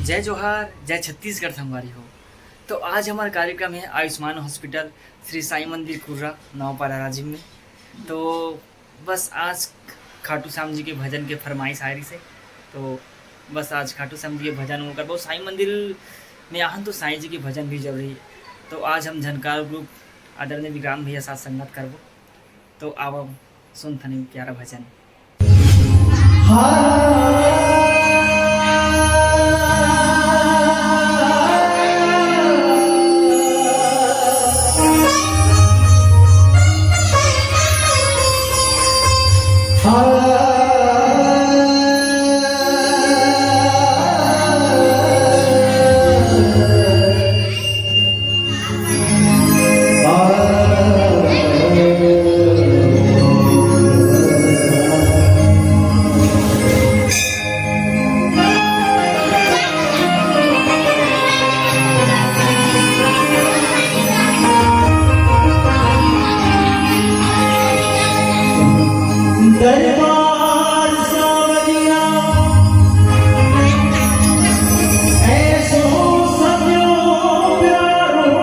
जय जोहार, जय छत्तीसगढ़ हमारी हो। तो आज हमारा कार्यक्रम है आयुष्मान हॉस्पिटल, श्री साईं मंदिर कुर्रा, नौपारा राजिम में। तो बस आज खाटू श्याम जी के भजन के फरमाइश आ रही से, तो बस आज खाटू श्याम जी के भजन हो कर साईं मंदिर में आहन तो साईं जी के भजन भी जरूरी है। तो आज हम झनकार ग्रुप आदरणीय विक्रांत भैया साथ संगत करबो। तो आओ सुन थनी प्यारा भजन। दरबार सावरिया ऐसो सजो प्यारो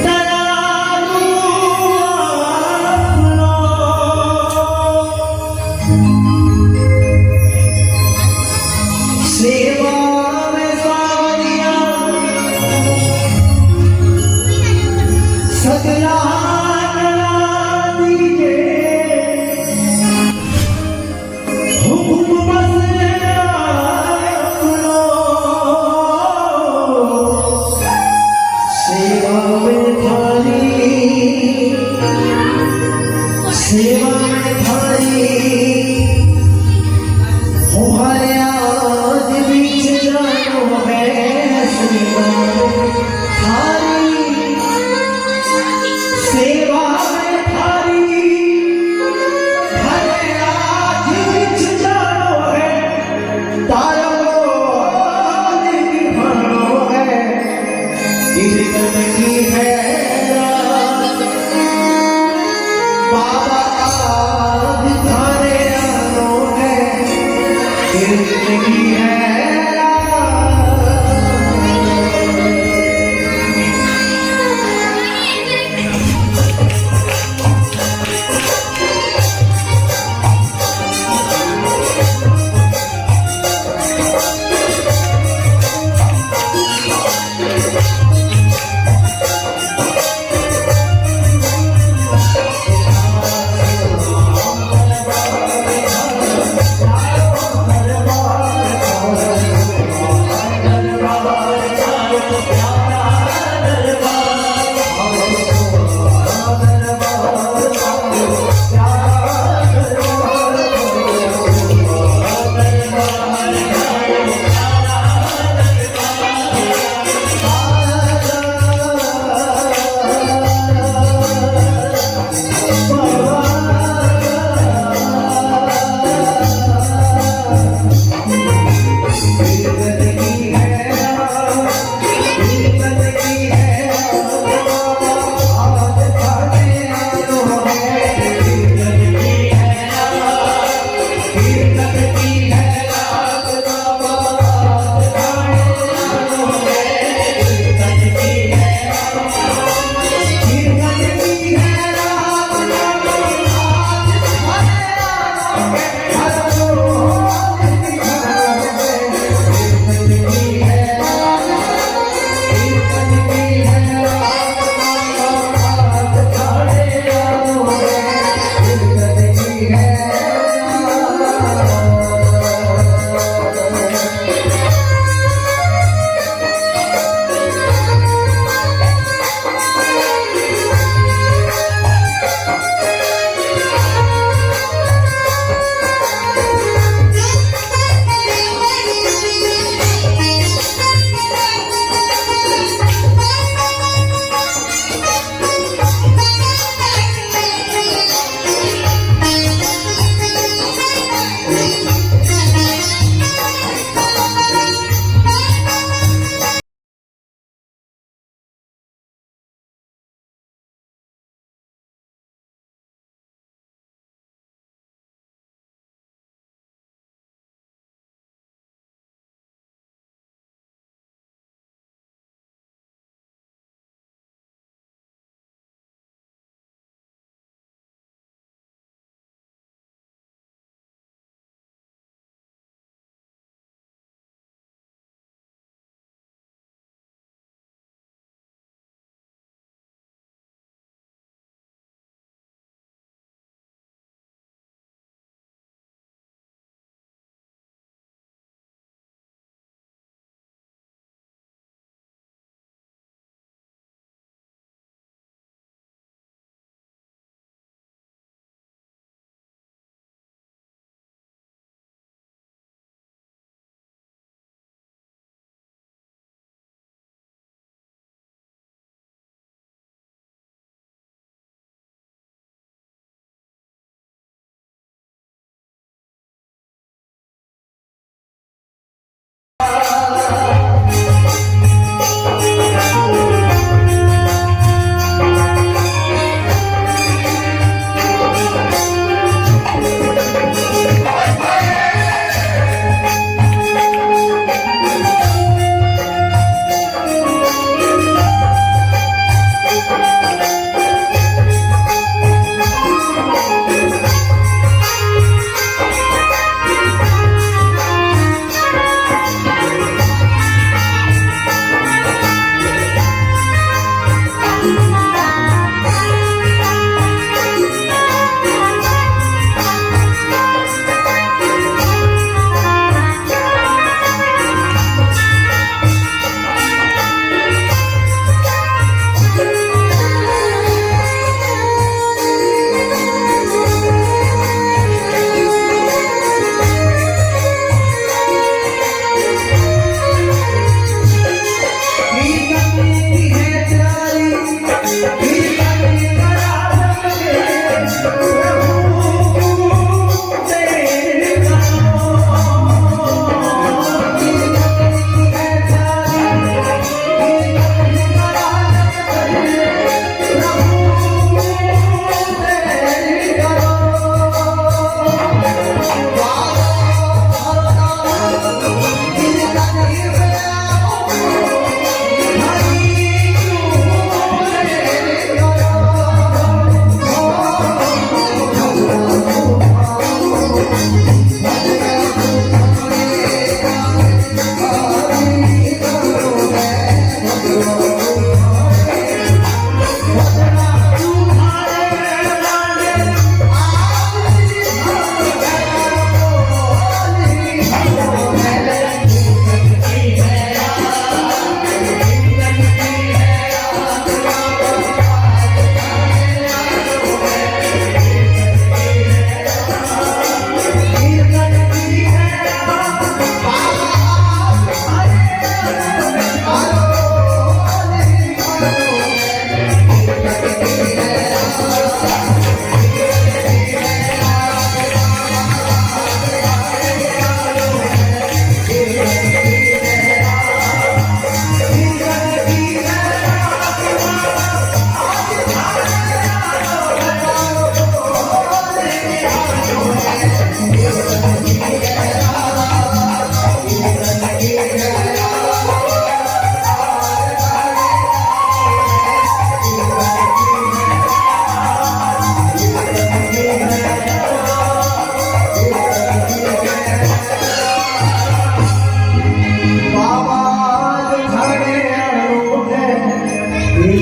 दयालु अपनो सेवा में सावरिया सगला सेवा में थारी हमारे आज बीच जानो है सेवा थारी सेवा में थारी हमारे आज बीच जानो है तारो निभानो है कीर्तन की है बाबा जिंदगी है।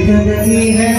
नहीं है